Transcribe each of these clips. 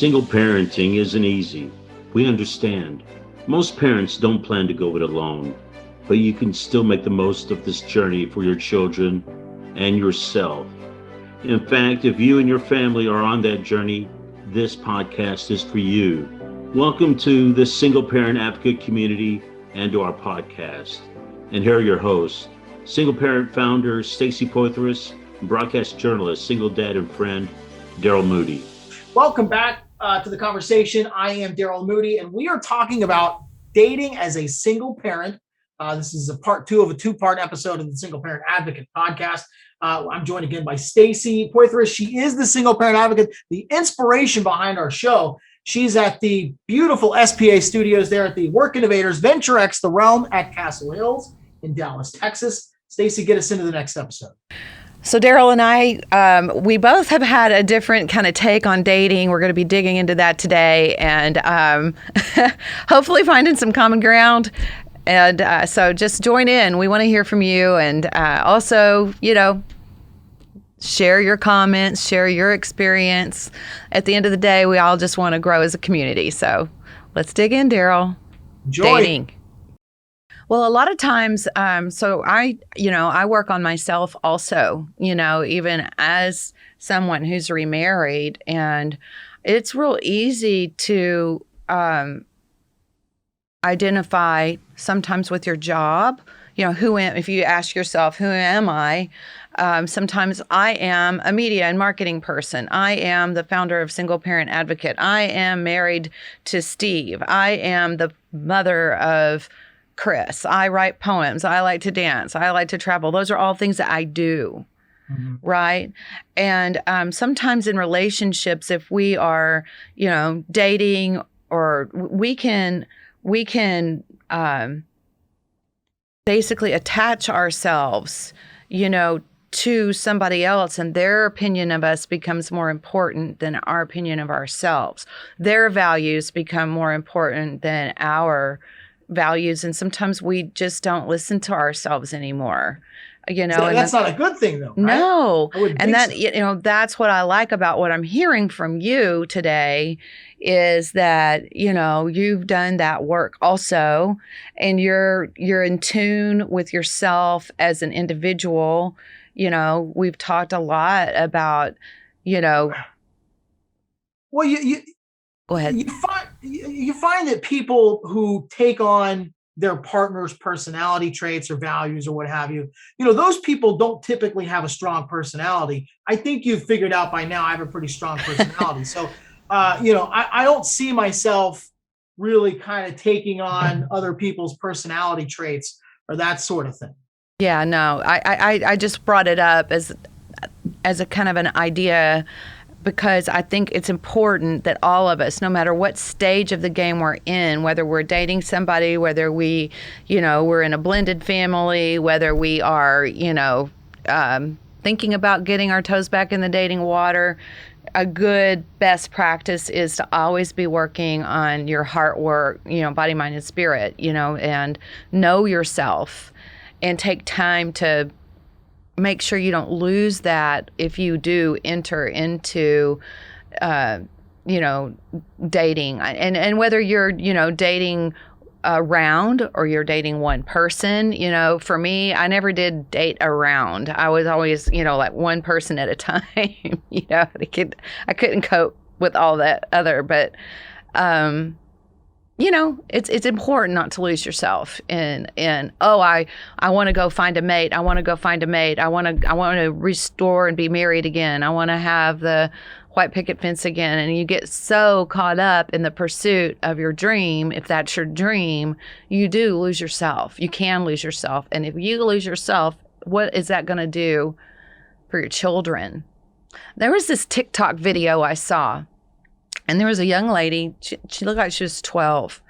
Single parenting isn't easy. We understand. Most parents don't plan to go it alone, but you can still make the most of this journey for your children and yourself. In fact, if you and your family are on that journey, this podcast is for you. Welcome to the Single Parent Advocate community and to our podcast. And here are your hosts, single parent founder Stacy Poitras, and broadcast journalist, single dad and friend, Daryl Moody. Welcome back to the conversation. I am Daryl Moody, and we are talking about dating as a single parent. This is a part two of a two-part episode of the Single Parent Advocate podcast. I'm joined again by Stacy Poitras. She is the Single Parent Advocate, the inspiration behind our show. She's at the beautiful SPA studios there at the Work Innovators Venture X, the Realm at Castle Hills in Dallas, Texas. Stacy, get us into the next episode. So Daryl and I, we both have had a different kind of take on dating. We're going to be digging into that today and hopefully finding some common ground. And so just join in. We want to hear from you. And also, share your comments, share your experience. At the end of the day, we all just want to grow as a community. So let's dig in, Daryl. Enjoy. Dating. Well, a lot of times, so I work on myself also, even as someone who's remarried, and it's real easy to identify sometimes with your job, if you ask yourself, who am I? Sometimes I am a media and marketing person. I am the founder of Single Parent Advocate. I am married to Steve. I am the mother of Chris. I write poems. I like to dance. I like to travel. Those are all things that I do, right? And sometimes in relationships, if we are, dating, or we can basically attach ourselves, to somebody else, and their opinion of us becomes more important than our opinion of ourselves. Their values become more important than our values, and sometimes we just don't listen to ourselves anymore. So that's not a good thing, though, right? No, and that so. That's what I like about what I'm hearing from you today, is that you've done that work also, and you're in tune with yourself as an individual. We've talked a lot about, Well, you go ahead. You find that people who take on their partner's personality traits or values or what have you, those people don't typically have a strong personality. I think you've figured out by now I have a pretty strong personality. So, I don't see myself really kind of taking on other people's personality traits or that sort of thing. Yeah, no, I just brought it up as a kind of an idea, because I think it's important that all of us, no matter what stage of the game we're in, whether we're dating somebody, whether we're in a blended family, whether we are, thinking about getting our toes back in the dating water, a good best practice is to always be working on your heart work, body, mind, and spirit, and know yourself, and take time to make sure you don't lose that if you do enter into, dating. And whether you're, dating around or you're dating one person, for me, I never did date around. I was always, like one person at a time. I couldn't cope with all that other, but, it's important not to lose yourself in I want to go find a mate. I want to go find a mate. I want to restore and be married again. I want to have the white picket fence again. And you get so caught up in the pursuit of your dream. If that's your dream, you do lose yourself. You can lose yourself. And if you lose yourself, what is that going to do for your children? There was this TikTok video I saw. And there was a young lady, she looked like she was 12.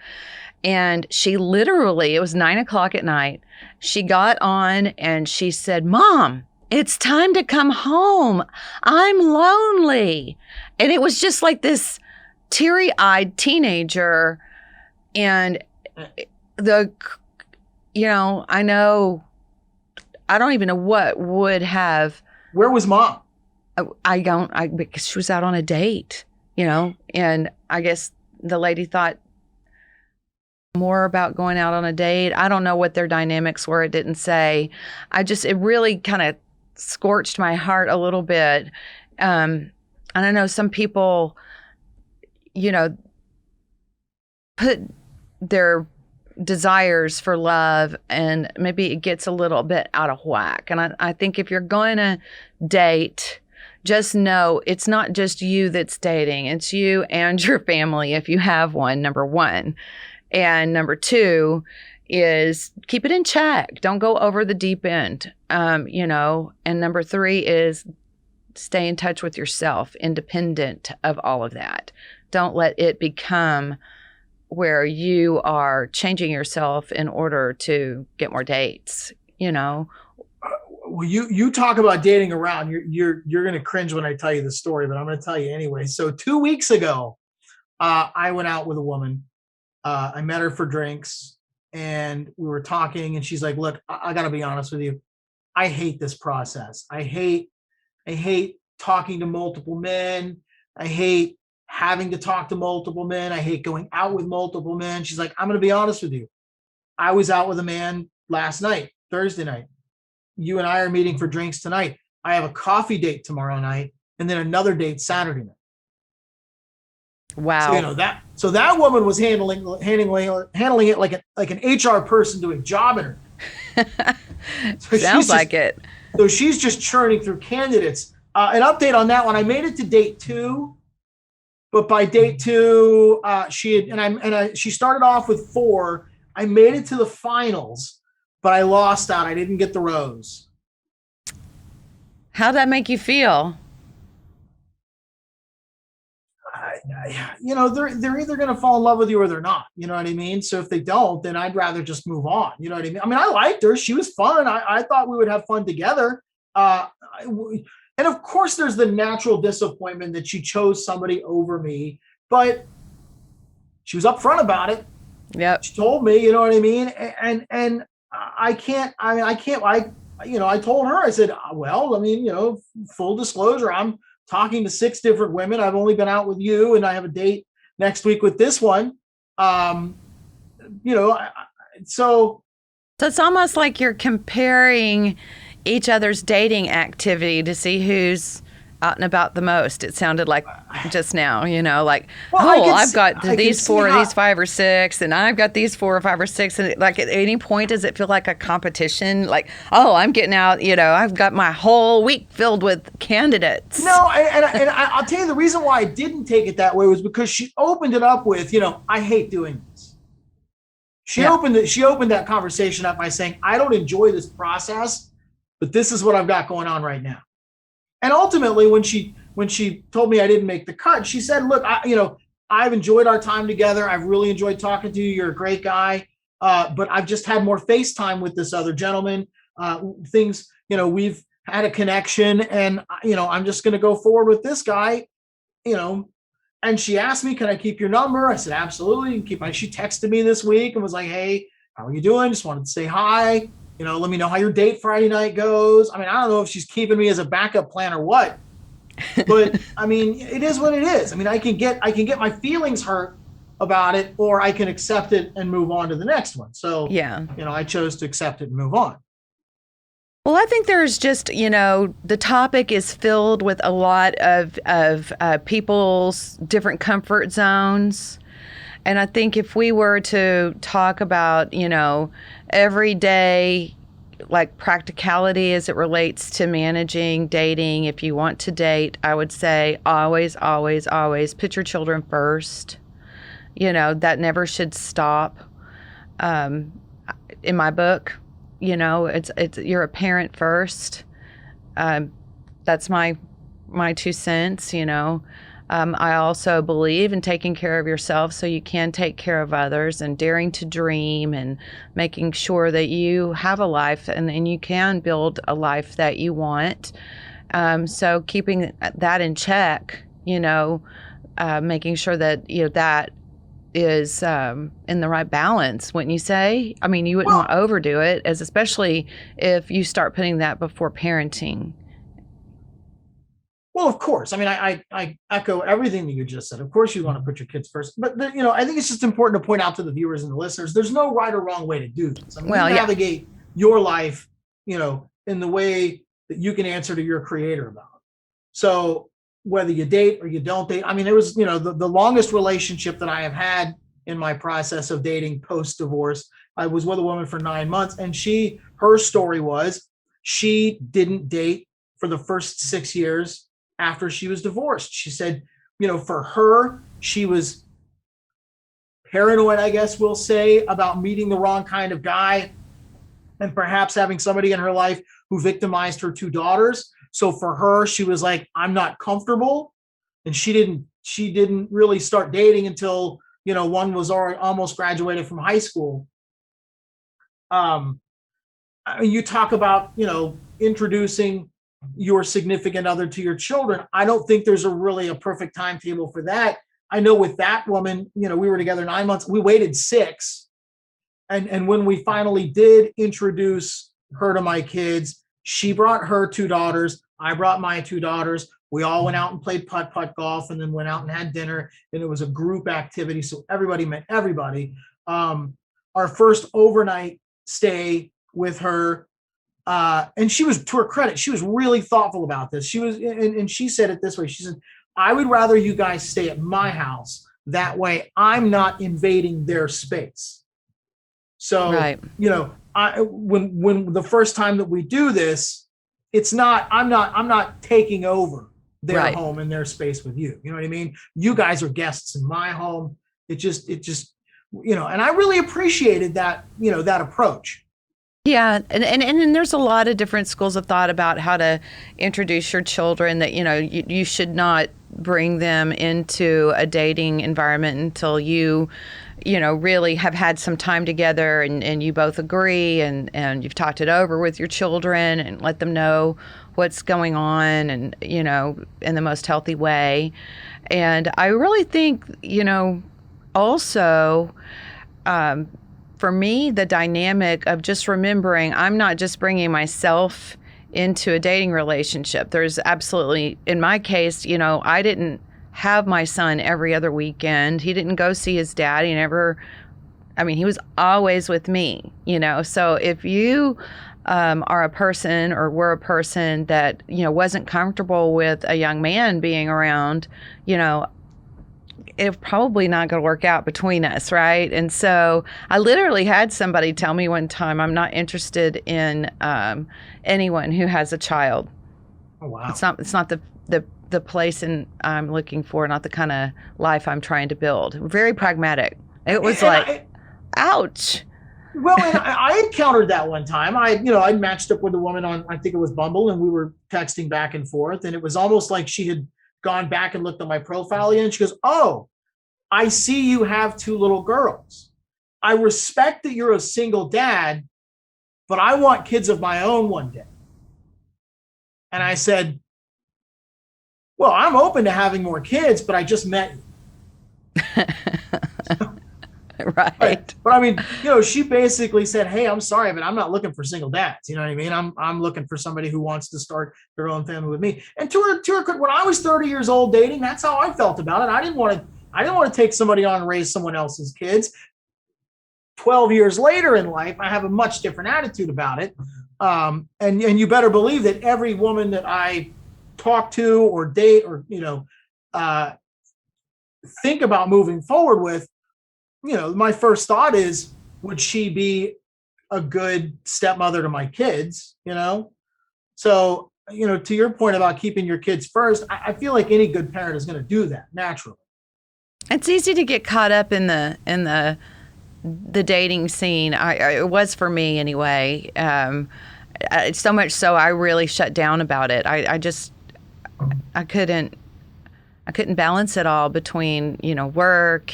And she literally, it was 9:00 at night, she got on and she said, "Mom, it's time to come home. I'm lonely." And it was just like this teary-eyed teenager. And I don't even know what would have. Where was Mom? Because she was out on a date. and I guess the lady thought more about going out on a date. I don't know what their dynamics were. It didn't say. It really kind of scorched my heart a little bit. And I know some people, put their desires for love and maybe it gets a little bit out of whack. And I think if you're going to date, just know it's not just you that's dating. It's you and your family if you have one, number one. And number two is keep it in check. Don't go over the deep end, And number three is stay in touch with yourself, independent of all of that. Don't let it become where you are changing yourself in order to get more dates, Well, you talk about dating around. You're going to cringe when I tell you the story, but I'm going to tell you anyway. So 2 weeks ago, I went out with a woman. I met her for drinks and we were talking and she's like, look, I got to be honest with you. I hate this process. I hate talking to multiple men. I hate having to talk to multiple men. I hate going out with multiple men. She's like, I'm going to be honest with you. I was out with a man last night, Thursday night. You and I are meeting for drinks tonight. I have a coffee date tomorrow night and then another date Saturday night. Wow. So that woman was handling it like an HR person doing job interview. Sounds like it. So she's just churning through candidates. An update on that one. I made it to date 2, but by date 2, she started off with 4. I made it to the finals, but I lost out. I didn't get the rose. How'd that make you feel? They're either going to fall in love with you or they're not. You know what I mean? So if they don't, then I'd rather just move on. You know what I mean? I mean, I liked her. She was fun. I thought we would have fun together. And of course, there's the natural disappointment that she chose somebody over me, but she was upfront about it. Yep. She told me, you know what I mean? And I told her, I said, well, I mean, full disclosure, I'm talking to 6 different women. I've only been out with you and I have a date next week with this one. So it's almost like you're comparing each other's dating activity to see who's out and about the most. It sounded like just now, I've got these 4 of these 5 or 6 and I've got these 4 or 5 or 6. And like at any point, does it feel like a competition? Like, oh, I'm getting out, I've got my whole week filled with candidates. No. And I'll tell you the reason why I didn't take it that way was because she opened it up with, I hate doing this. She opened that conversation up by saying, I don't enjoy this process, but this is what I've got going on right now. And ultimately, when she told me I didn't make the cut, she said, look, I've enjoyed our time together. I've really enjoyed talking to you. You're a great guy. But I've just had more FaceTime with this other gentleman. We've had a connection and, I'm just going to go forward with this guy, and she asked me, can I keep your number? I said, absolutely. You can keep She texted me this week and was like, hey, how are you doing? Just wanted to say hi. Let me know how your date Friday night goes. I mean, I don't know if she's keeping me as a backup plan or what, but I mean, it is what it is. I mean, I can get my feelings hurt about it, or I can accept it and move on to the next one. So, yeah, I chose to accept it and move on. Well, I think there's just, the topic is filled with a lot of people's different comfort zones. And I think if we were to talk about, everyday, like practicality as it relates to managing dating, if you want to date, I would say always, always, always put your children first. That never should stop. In my book, it's you're a parent first. That's my 2 cents, I also believe in taking care of yourself so you can take care of others, and daring to dream and making sure that you have a life and you can build a life that you want. So keeping that in check, making sure that, that is in the right balance, wouldn't you say? I mean, you wouldn't want to overdo it, especially if you start putting that before parenting. Well, of course. I mean, I echo everything that you just said. Of course, you want to put your kids first, but I think it's just important to point out to the viewers and the listeners, there's no right or wrong way to do this. I mean, you Well, yeah. navigate your life, in the way that you can answer to your creator about. So whether you date or you don't date, I mean, it was, the longest relationship that I have had in my process of dating post divorce. I was with a woman for 9 months, and her story was she didn't date for the first 6 years after she was divorced. She said, for her, she was paranoid, I guess we'll say, about meeting the wrong kind of guy and perhaps having somebody in her life who victimized her 2 daughters. So for her, she was like, I'm not comfortable. And she didn't really start dating until, one was already almost graduated from high school. You talk about, introducing your significant other to your children. I don't think there's really a perfect timetable for that. I know with that woman, we were together 9 months. We waited 6. And when we finally did introduce her to my kids, she brought her 2 daughters. I brought my 2 daughters. We all went out and played putt-putt golf, and then went out and had dinner. And it was a group activity, so everybody met everybody. Our first overnight stay with her, and she was, to her credit, she was really thoughtful about this. She was, and she said it this way. She said, I would rather you guys stay at my house. That way I'm not invading their space. So, Right. When the first time that we do this, I'm not taking over their Right. home and their space with you. You know what I mean? You guys are guests in my home. It just, and I really appreciated that, that approach. Yeah, and there's a lot of different schools of thought about how to introduce your children, that you should not bring them into a dating environment until you really have had some time together, and you both agree, and you've talked it over with your children and let them know what's going on, and in the most healthy way. And I really think also for me, the dynamic of just remembering I'm not just bringing myself into a dating relationship. There's absolutely, in my case, I didn't have my son every other weekend. He didn't go see his dad. He was always with me, So if you are a person, or were a person that, wasn't comfortable with a young man being around, it's probably not going to work out between us, right? And so I literally had somebody tell me one time, I'm not interested in anyone who has a child. Oh, wow. It's not the place I'm looking for, not the kind of life I'm trying to build. Very pragmatic. It was ouch. Well, and I encountered that one time. I matched up with a woman on, I think it was Bumble, and we were texting back and forth, and it was almost like she had gone back and looked at my profile again. And she goes, oh, I see you have 2 little girls. I respect that you're a single dad, but I want kids of my own one day. And I said, well, I'm open to having more kids, but I just met you. Right. But she basically said, hey, I'm sorry, but I'm not looking for single dads. You know what I mean? I'm looking for somebody who wants to start their own family with me. And to her, when I was 30 years old dating, that's how I felt about it. I didn't want to take somebody on and raise someone else's kids. 12 years later in life, I have a much different attitude about it. And you better believe that every woman that I talk to or date or, think about moving forward with, my first thought is, would she be a good stepmother to my kids? So, to your point about keeping your kids first, I feel like any good parent is going to do that naturally. It's easy to get caught up in the dating scene. It was for me anyway. So much so I really shut down about it. I couldn't balance it all between, work,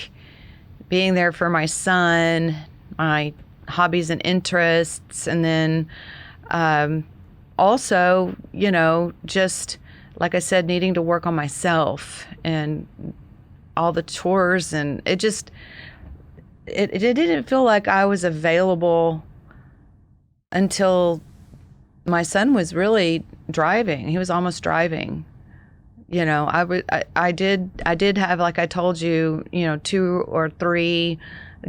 being there for my son, my hobbies and interests, and then also, just like I said, needing to work on myself and all the chores, and it didn't feel like I was available until my son was really driving. He was almost driving. I did have, like I told you, 2 or 3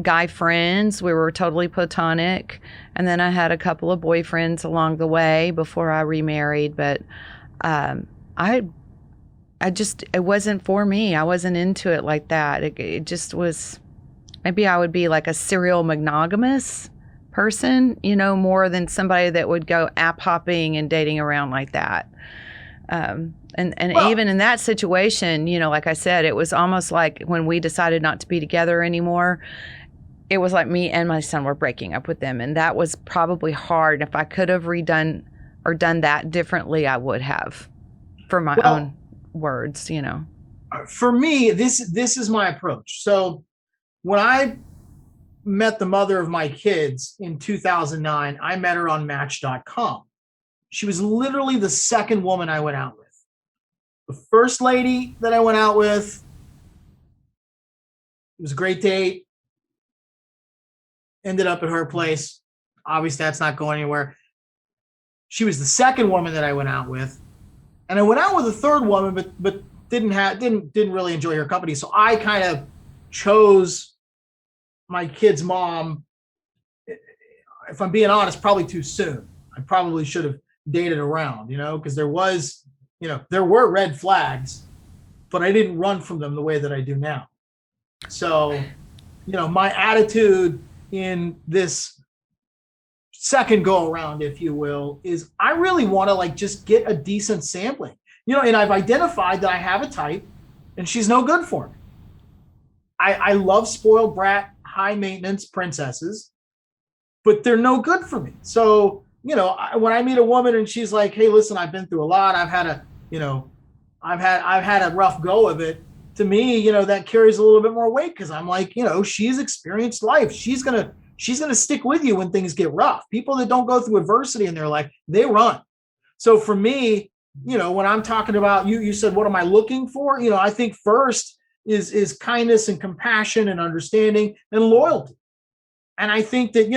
guy friends. We were totally platonic. And then I had a couple of boyfriends along the way before I remarried. But I just, it wasn't for me. I wasn't into it like that. It just was, maybe I would be like a serial monogamous person, more than somebody that would go app hopping and dating around like that. Even in that situation, like I said, it was almost like when we decided not to be together anymore, it was like me and my son were breaking up with them. And that was probably hard. If I could have redone or done that differently, I would have, for my own words, For me, this is my approach. So when I met the mother of my kids in 2009, I met her on Match.com. She was literally the second woman I went out with. The first lady that I went out with, it was a great date. Ended up at her place. Obviously, that's not going anywhere. She was the second woman that I went out with, and I went out with a third woman, but didn't really enjoy her company. So I kind of chose my kid's mom. If I'm being honest, probably too soon. I probably should have dated around, because there were red flags, but I didn't run from them the way that I do now. So, my attitude in this second go around, if you will, is I really want to just get a decent sampling, and I've identified that I have a type and she's no good for me. I love spoiled brat, high maintenance princesses, but they're no good for me. So, when I meet a woman and she's like, hey, listen, I've been through a lot. I've had a rough go of it. To me, that carries a little bit more weight because I'm like, she's experienced life. She's going to stick with you when things get rough. People that don't go through adversity in their life, they run. So for me, when I'm talking about, you said, what am I looking for? I think first is kindness and compassion and understanding and loyalty. And I think that,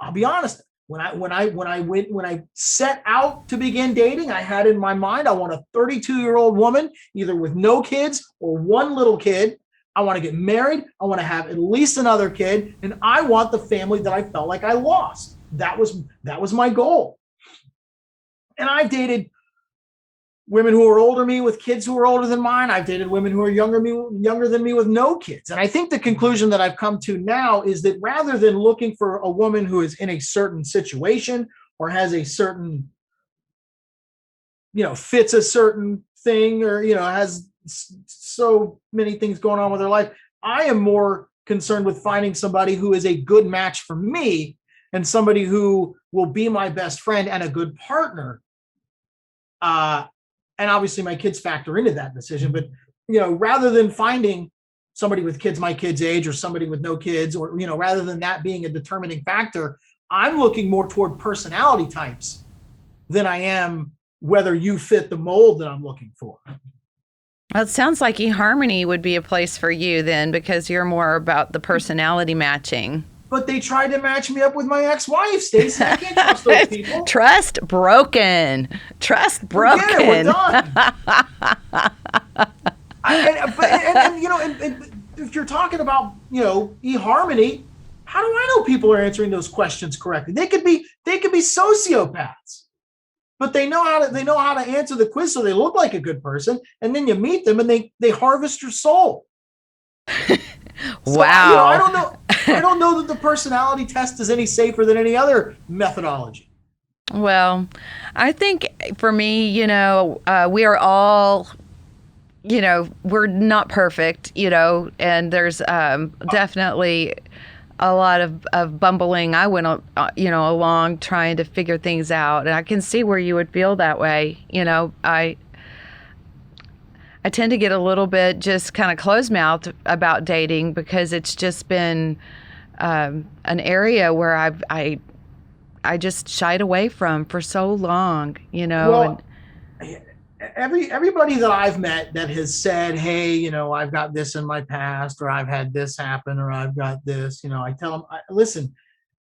I'll be honest. When I set out to begin dating, I had in my mind, I want a 32-year-old woman, either with no kids or one little kid. I want to get married. I want to have at least another kid, and I want the family that I felt like I lost. That was my goal. And I've dated women who are older than me with kids who are older than mine. I've dated women who are younger than me with no kids. And I think the conclusion that I've come to now is that rather than looking for a woman who is in a certain situation or has a certain, fits a certain thing or, has so many things going on with her life, I am more concerned with finding somebody who is a good match for me and somebody who will be my best friend and a good partner. And obviously my kids factor into that decision, but, rather than finding somebody with kids my kid's age or somebody with no kids, or, rather than that being a determining factor, I'm looking more toward personality types than I am whether you fit the mold that I'm looking for. Well, it sounds like eHarmony would be a place for you then, because you're more about the personality matching. But they tried to match me up with my ex-wife, Stacey. I can't trust those people. Trust broken. Trust broken. Forget it, we're done. And if you're talking about, eHarmony, how do I know people are answering those questions correctly? They could be sociopaths, but they know how to answer the quiz, so they look like a good person. And then you meet them, and they harvest your soul. So, wow. I don't know. I don't know that the personality test is any safer than any other methodology. Well, I think for me, we are all, we're not perfect, and there's definitely a lot of bumbling. I went, along trying to figure things out, and I can see where you would feel that way. I tend to get a little bit just kind of closed-mouthed about dating because it's just been an area where I just shied away from for so long, Well, everybody that I've met that has said, hey, I've got this in my past, or I've had this happen, or I've got this, I tell them, listen,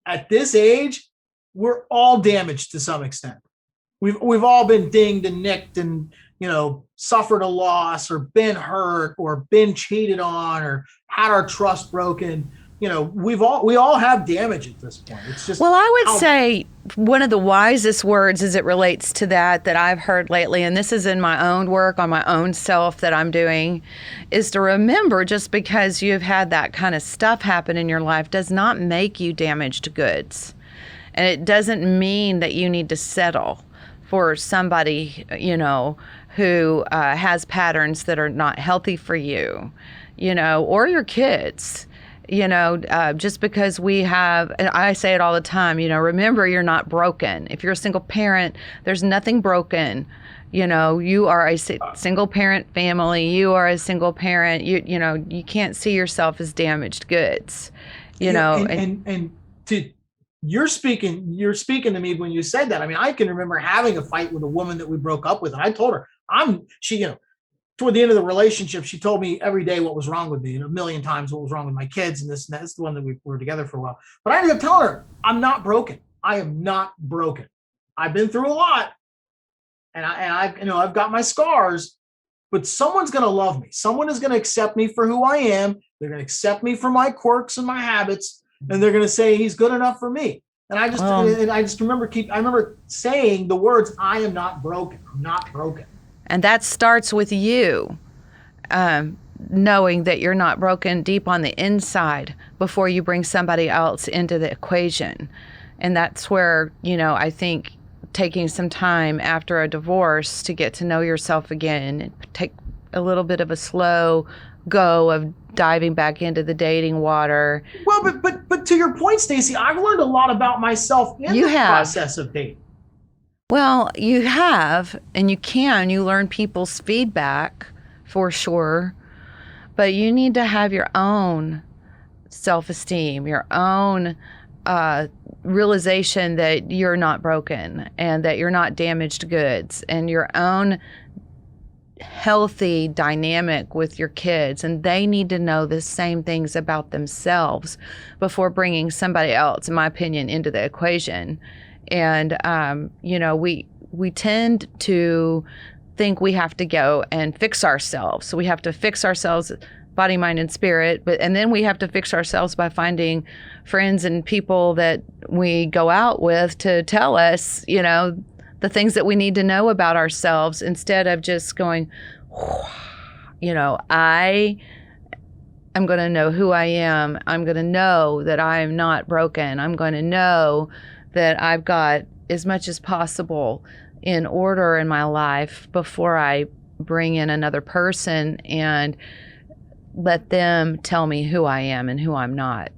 at this age, we're all damaged to some extent. We've all been dinged and nicked and, suffered a loss or been hurt or been cheated on or had our trust broken. We all have damage at this point. It's just, well, I would say one of the wisest words as it relates to that I've heard lately, and this is in my own work on my own self that I'm doing, is to remember just because you've had that kind of stuff happen in your life does not make you damaged goods. And it doesn't mean that you need to settle for somebody, who has patterns that are not healthy for you, or your kids. Just because we have, and I say it all the time, remember you're not broken. If you're a single parent, there's nothing broken. You are a single parent family. You are a single parent. You can't see yourself as damaged goods. You're speaking to me when you said that. I mean, I can remember having a fight with a woman that we broke up with, and I told her toward the end of the relationship, she told me every day what was wrong with me, and a million times what was wrong with my kids and this and that. That's the one that we were together for a while. But I ended up telling her, I'm not broken. I am not broken. I've been through a lot, and I've got my scars, but someone's going to love me. Someone is going to accept me for who I am. They're going to accept me for my quirks and my habits, and they're going to say he's good enough for me. And I just remember saying the words, I am not broken. I'm not broken. And that starts with you knowing that you're not broken deep on the inside before you bring somebody else into the equation. And that's where, I think taking some time after a divorce to get to know yourself again and take a little bit of a slow go of diving back into the dating water. Well, but to your point, Stacey, I've learned a lot about myself in the process of dating. Well, you have, and you learn people's feedback for sure, but you need to have your own self-esteem, your own realization that you're not broken and that you're not damaged goods, and your own healthy dynamic with your kids. And they need to know the same things about themselves before bringing somebody else, in my opinion, into the equation. And, we tend to think we have to go and fix ourselves. So we have to fix ourselves, body, mind, and spirit. And then we have to fix ourselves by finding friends and people that we go out with to tell us, the things that we need to know about ourselves, instead of just going, I am going to know who I am. I'm going to know that I am not broken. I'm going to know that I've got as much as possible in order in my life before I bring in another person and let them tell me who I am and who I'm not.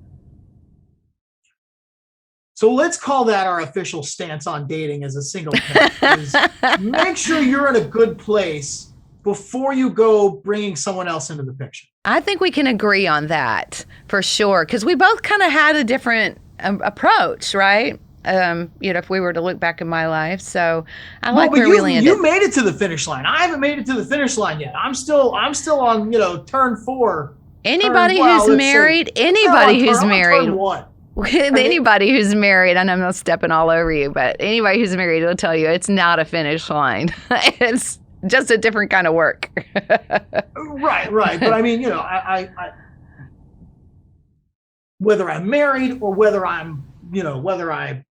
So let's call that our official stance on dating as a single parent. Make sure you're in a good place before you go bringing someone else into the picture. I think we can agree on that for sure, because we both kind of had a different approach, right? If we were to look back in my life. So I like where we landed. You made it to the finish line. I haven't made it to the finish line yet. I'm still on, turn 4. Anybody who's married, anybody who's married, and I'm not stepping all over you, but anybody who's married will tell you it's not a finish line. It's just a different kind of work. Right. But I mean, I whether I'm married or whether I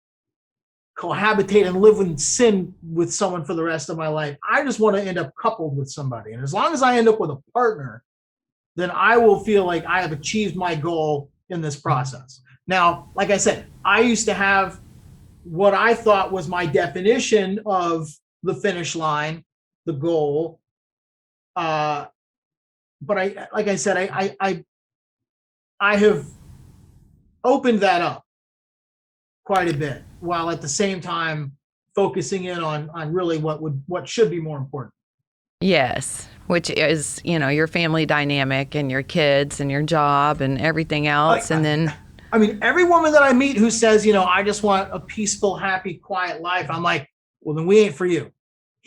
cohabitate and live in sin with someone for the rest of my life, I just want to end up coupled with somebody. And as long as I end up with a partner, then I will feel like I have achieved my goal in this process. Now, like I said, I used to have what I thought was my definition of the finish line, the goal. But I have opened that up quite a bit, while at the same time focusing in on really what should be more important. Yes, which is, your family dynamic and your kids and your job and everything else. I mean, every woman that I meet who says, I just want a peaceful, happy, quiet life, I'm like, well, then we ain't for you.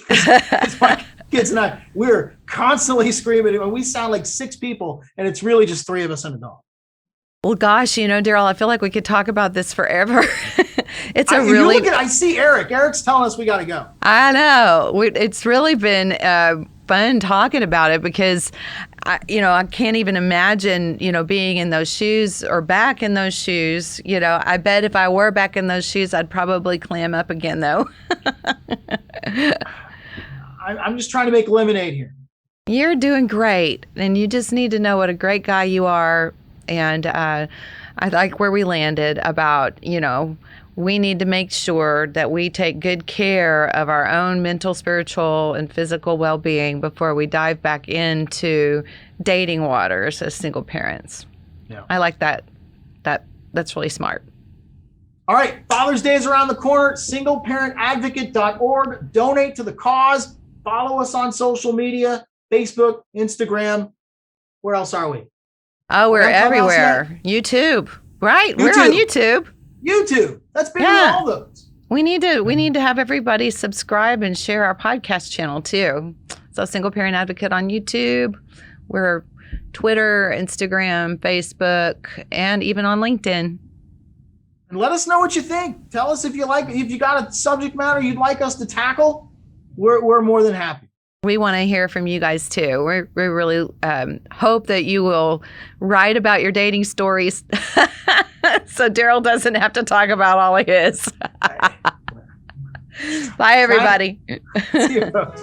It's my kids and I, we're constantly screaming, and we sound like 6 people, and it's really just 3 of us and a dog. Well, gosh, Daryl, I feel like we could talk about this forever. It's a You really. look at, I see Eric. Eric's telling us we got to go. I know. It's really been fun talking about it because, I can't even imagine, being in those shoes or back in those shoes. I bet if I were back in those shoes, I'd probably clam up again, though. I'm just trying to make lemonade here. You're doing great, and you just need to know what a great guy you are. And I like where we landed about, we need to make sure that we take good care of our own mental, spiritual, and physical well-being before we dive back into dating waters as single parents. Yeah. I like that. That's really smart. All right. Father's Day is around the corner. Singleparentadvocate.org. Donate to the cause. Follow us on social media, Facebook, Instagram. Where else are we? Oh, we're everywhere. YouTube. Right. YouTube. We're on YouTube. YouTube. That's big on all those. We need to have everybody subscribe and share our podcast channel too. So Single Parent Advocate on YouTube. We're Twitter, Instagram, Facebook, and even on LinkedIn. And let us know what you think. Tell us if you got a subject matter you'd like us to tackle. We're more than happy. We want to hear from you guys too. We really hope that you will write about your dating stories so Daryl doesn't have to talk about all of his. Bye, everybody. See you, folks.